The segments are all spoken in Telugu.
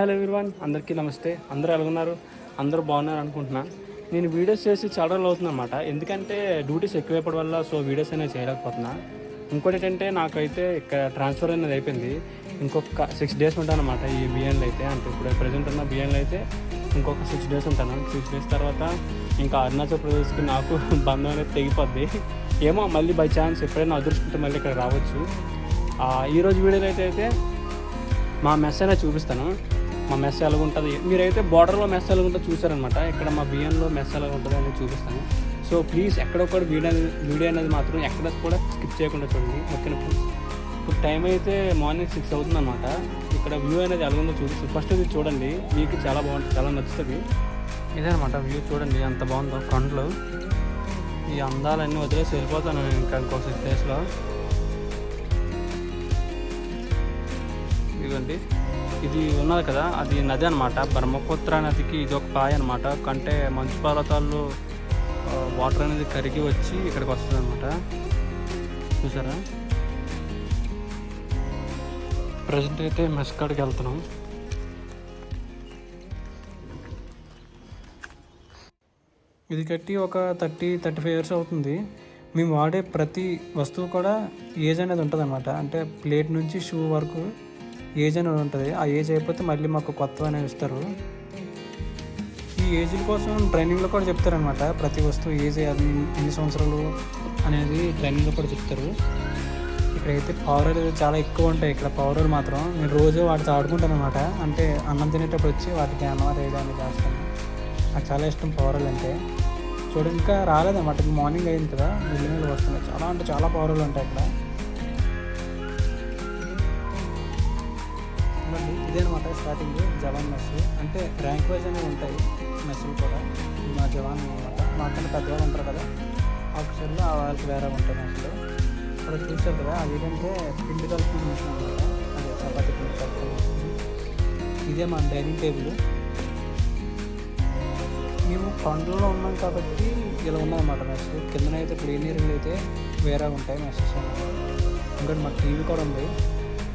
హలో ఎవ్రీవన్, అందరికీ నమస్తే. అందరూ ఎలాగున్నారు? అందరూ బాగున్నారు అనుకుంటున్నా. నేను వీడియోస్ చేసి చాలా రోజులు అవుతుంది అనమాట. ఎందుకంటే డ్యూటీస్ ఎక్కువైపోవడం వల్ల వీడియోస్ అనేవి చేయలేకపోతున్నా. ఇంకోటి ఏంటంటే నాకైతే ఇక్కడ ట్రాన్స్ఫర్ అనేది అయిపోయింది. ఇంకొక 6 days ఉంటాను అనమాట ఈ బిఎన్లో అయితే. అంటే ఇప్పుడు ప్రజెంట్ ఉన్న బిఎన్లో అయితే ఇంకొక 6 days ఉంటాను. 6 days తర్వాత ఇంకా అరుణాచల్ ప్రదేశ్కి నాకు బంధం అనేది తెగిపోద్ది. ఏమో మళ్ళీ బై ఛాన్స్ ఎప్పుడైనా అదృష్టంతో మళ్ళీ ఇక్కడ రావచ్చు. ఈరోజు వీడియోలో అయితే మా మెస్ అనేది చూపిస్తాను. మా మెస్ ఎలాగ ఉంటుంది, మీరైతే బార్డర్లో మెస్ ఎలాగ ఉంటుందో చూసారనమాట. ఇక్కడ మా బియ్యంలో మెస్ ఎలాగ ఉంటుంది అనేది చూపిస్తాను. సో ప్లీజ్ ఎక్కడొక్కడ వీడియో అనేది మాత్రం ఎక్కడ కూడా స్కిప్ చేయకుండా చూడండి, ఓకేనా ప్లీజ్. ఇప్పుడు టైం అయితే మార్నింగ్ 6 అవుతుంది అనమాట. ఇక్కడ వ్యూ అనేది ఎలా ఉందో చూపిస్తాను. ఫస్ట్ ఇది చూడండి, మీకు చాలా బాగుంటుంది, చాలా నచ్చుతుంది. ఇదేనమాట వ్యూ, చూడండి ఎంత బాగుందో. కొండలు, ఈ అందాలన్నీ వదిలేసి వెళ్ళిపోతాను ఇంకా ఇంకో 6 daysలో. ఇదిగోండి, ఇది ఉన్నది కదా, అది నది అనమాట. బ్రహ్మపుత్ర నదికి ఇది ఒక పాయ అనమాట. అంటే మంచు పర్వతాల్లో వాటర్ అనేది కరిగి వచ్చి ఇక్కడికి వస్తుంది అనమాట. చూసారా? ప్రజెంట్ అయితే మెస్ కాడికి వెళ్తున్నాం. ఇది కట్టి ఒక 30-35 years అవుతుంది. మేము వాడే ప్రతి వస్తువు కూడా ఏజ్ అనేది ఉంటుంది అనమాట. అంటే ప్లేట్ నుంచి షూ వరకు ఏజ్ అనేది ఉంటుంది. ఆ ఏజ్ అయిపోతే మళ్ళీ మాకు కొత్త అనేవి ఇస్తారు. ఈ ఏజ్ల కోసం ట్రైనింగ్లో కూడా చెప్తారనమాట. ప్రతి వస్తువు ఏజ్ ఎన్ని సంవత్సరాలు అనేది ట్రైనింగ్లో కూడా చెప్తారు. ఇక్కడైతే పావురాలు చాలా ఎక్కువ ఉంటాయి. ఇక్కడ పావురాలు మాత్రం నేను రోజు వాటితో ఆడుకుంటాను అనమాట. అంటే అన్నం తినేటప్పుడు వచ్చి వాటికి అన్నం వేయడానికి చేస్తాను. నాకు చాలా ఇష్టం పావురాలు అంటే. చూడండి, ఇంకా రాలేదన్నమాట. మార్నింగ్ అయింది కదా, మిల్లు వస్తున్నాయి. చాలా అంటే చాలా పావురాలు ఉంటాయి ఇక్కడ. ఇదేనమాట స్టార్టింగ్ జవాన్ మెస్. అంటే ర్యాంక్ వైజ్ అనేవి ఉంటాయి మెస్సులు కూడా. మా జవాన్ అనమాట. మాకన్నా పెద్దవాళ్ళు ఉంటారు కదా ఆఫీసర్లు, వాళ్ళకి వేరే ఉంటాయి మెస్సులు. ఇక్కడ చూసారు కదా, అది ఏంటంటే పిండి కలుపుకుని మిషన్ అనమాట. అదే చపాతీ పిండి కలుపుకుని మిషన్. ఇదే మా డైనింగ్ టేబుల్. మేము కొండల్లో ఉన్నాం కాబట్టి ఇలా ఉన్నామన్నమాట మెస్. కిందనైతే ప్లేన్ ఏరియాలు అయితే వేరే ఉంటాయి మెస్సెస్. ఇంకోటి మాకు టీవీ కూడా ఉంది.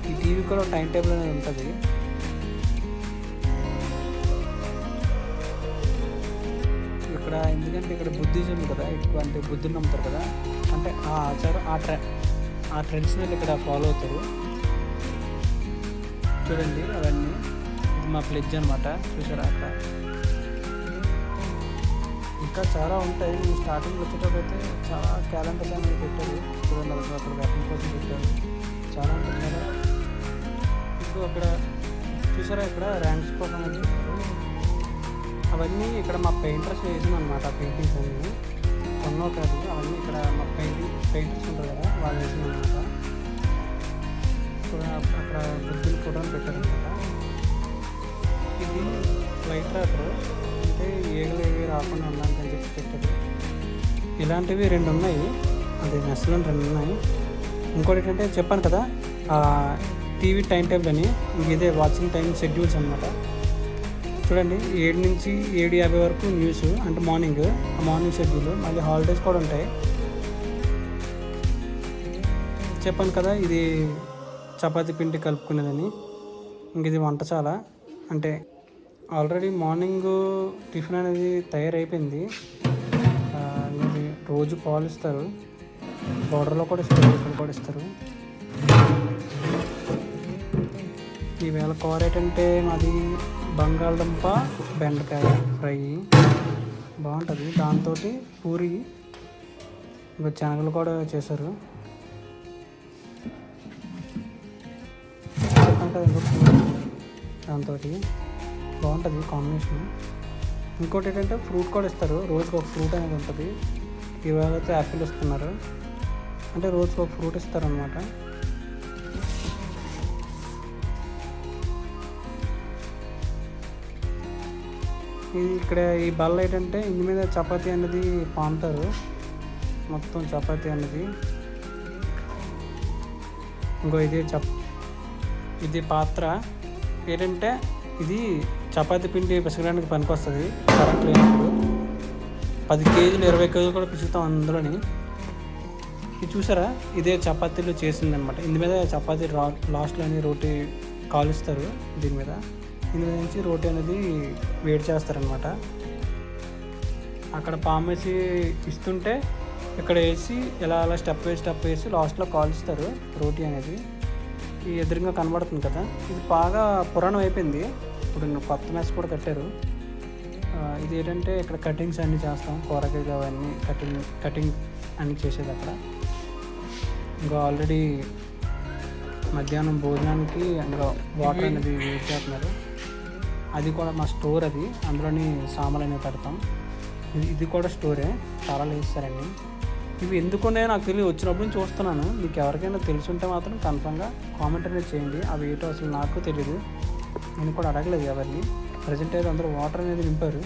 ఈ టీవీ కూడా టైం టేబుల్ అనేది ఉంటుంది. ఇక్కడ ఎందుకంటే ఇక్కడ బుద్ధిజం కదా ఎక్కువ, అంటే బుద్ధుని నమ్ముతారు కదా. అంటే ఆ ఆచారం, ఆ ట్రెడిషనల్ ఇక్కడ ఫాలో అవుతారు. చూడండి అవన్నీ. ఇది మా ప్లెడ్జ్ అనమాట. చూసారా? అక్కడ ఇంకా చాలా ఉంటాయి. మేము స్టార్టింగ్ వచ్చేటప్పుడు అయితే చాలా క్యాలెండర్స్ అనేవి పెట్టారు. చూడండి, అక్కడ వ్యాపింగ్ కోసం పెట్టారు. చాలా అంటే చాలా. ఇప్పుడు అక్కడ చూసారా, ఇక్కడ ర్యాంక్స్ కోసం అని చెప్పారు. అవన్నీ ఇక్కడ మా పెయింటర్స్ వేసిన అనమాట. పెయింటింగ్స్ అన్నీ కొన్నో కాదు, అవన్నీ ఇక్కడ మా పెయింటర్స్ ఉంటారు కదా, వాళ్ళు వేసిన అనమాట. అక్కడ బుద్ధులు ఫోటోలు పెట్టారనమాట. ఇది లైట్ రాపర్, అంటే ఏగలు ఏవి రాకుండా ఉండాలని చెప్పి పెట్టారు. ఇలాంటివి 2 ఉన్నాయి. అదే మెస్లో 2 ఉన్నాయి. ఇంకోటి ఏంటంటే చెప్పాను కదా, టీవీ టైం టేబుల్ అని. ఇదే వాచింగ్ టైం షెడ్యూల్స్ అనమాట. చూడండి, 7 నుంచి 7:50 వరకు న్యూస్, అంటే మార్నింగ్ షెడ్యూల్. మళ్ళీ హాలిడేస్ కూడా ఉంటాయి. చెప్పాను కదా, ఇది చపాతీ పిండి కలుపుకునేదని. ఇంక ఇది వంటశాల. అంటే ఆల్రెడీ మార్నింగ్ టిఫిన్ అనేది తయారైపోయింది. రోజు పాలు ఇస్తారు. పౌడర్లో కూడా ఇస్తారు, ఇక్కడ కూడా ఇస్తారు. ఈవేళ కూర ఏంటంటే మాది బంగాళదుంప బెండకాయ ఫ్రై బాగుంటుంది. దాంతో పూరి, ఇంకా శనగలు కూడా చేశారు. దాంతో బాగుంటుంది కాంబినేషన్. ఇంకోటి ఏంటంటే ఫ్రూట్ కూడా ఇస్తారు. రోజుకి ఒక ఫ్రూట్ అనేది ఉంటుంది. ఇవాళ అయితే యాపిల్ ఇస్తున్నారు. అంటే రోజుకి ఒక ఫ్రూట్ ఇస్తారనమాట. ఇది ఇక్కడ ఈ బల్ల ఏంటంటే ఇంటి మీద చపాతీ అనేది పాముతారు. మొత్తం చపాతీ అనేది. ఇంకో ఇది పాత్ర ఏంటంటే ఇది చపాతీ పిండి పిసకడానికి పనికి వస్తుంది. కరెంట్ లేనప్పుడు 10 kgs 20 kgs కూడా పిసుకుతాం అందులోని. ఇది చూసారా, ఇదే చపాతీలు చేసిందనమాట. ఇందు మీద చపాతీ లాస్ట్లోని రోటీ కాలుస్తారు దీని మీద. ఇందులో నుంచి రోటీ అనేది వేడి చేస్తారనమాట. అక్కడ పామ్ వేసి ఇస్తుంటే ఇక్కడ వేసి ఇలా అలా స్టెప్ వేసి లాస్ట్లో కాల్స్తారు రోటీ అనేది. ఈ ఎదురుగా కనబడుతుంది కదా, ఇది బాగా పురాణం అయిపోయింది. ఇప్పుడు కొత్త మెస్ కూడా కట్టారు. ఇది ఏంటంటే ఇక్కడ కటింగ్స్ అన్నీ చేస్తాం, కూరగాయలు అవన్నీ కటింగ్ అన్నీ చేసేది అక్కడ. ఇంకా ఆల్రెడీ మధ్యాహ్నం భోజనానికి అందులో వాటర్ అనేది యూజ్ చేస్తున్నారు. అది కూడా మా స్టోర్, అది అందులోని సామాన్లు అనేవి పెడతాం. ఇది కూడా స్టోరే, చాలా వేస్తారండి. ఇవి ఎందుకున్నాయో నాకు తెలియదు, వచ్చినప్పుడు నుంచి చూస్తున్నాను. మీకు ఎవరికైనా తెలుసుంటే మాత్రం కన్ఫర్మ్గా కామెంట్ అనేది చేయండి. అవి ఏంటో అసలు నాకు తెలియదు, నేను కూడా అడగలేదు ఎవరిని. ప్రజెంట్ అయితే అందరూ వాటర్ అనేది నింపారు.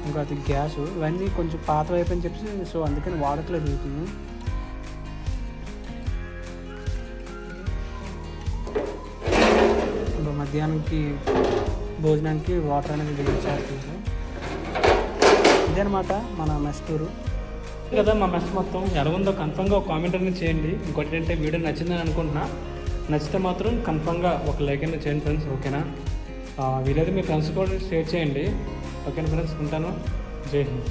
ఇంకా అది గ్యాస్, ఇవన్నీ కొంచెం పాత వైపు అని చెప్పి సో అందుకని వాడట్లేదు వీటిని. ఇంకా మధ్యాహ్నానికి భోజనానికి వాటర్ అనేది వేడి చేస్తుంది. ఇదనమాట మన మెస్ టూరు కదా. మా మెస్ మొత్తం ఎలా ఉందో కన్ఫర్మ్గా ఒక కామెంట్ అనేది చేయండి. ఇంకోటి ఏంటంటే వీడియో నచ్చిందని అనుకుంటున్నా. నచ్చితే మాత్రం కన్ఫర్మ్గా ఒక లైక్ అనేది చేయండి ఫ్రెండ్స్, ఓకేనా? వీలైతే మీ ఫ్రెండ్స్ కూడా షేర్ చేయండి, ఓకేనా ఫ్రెండ్స్? ఉంటాను. జై హింద్.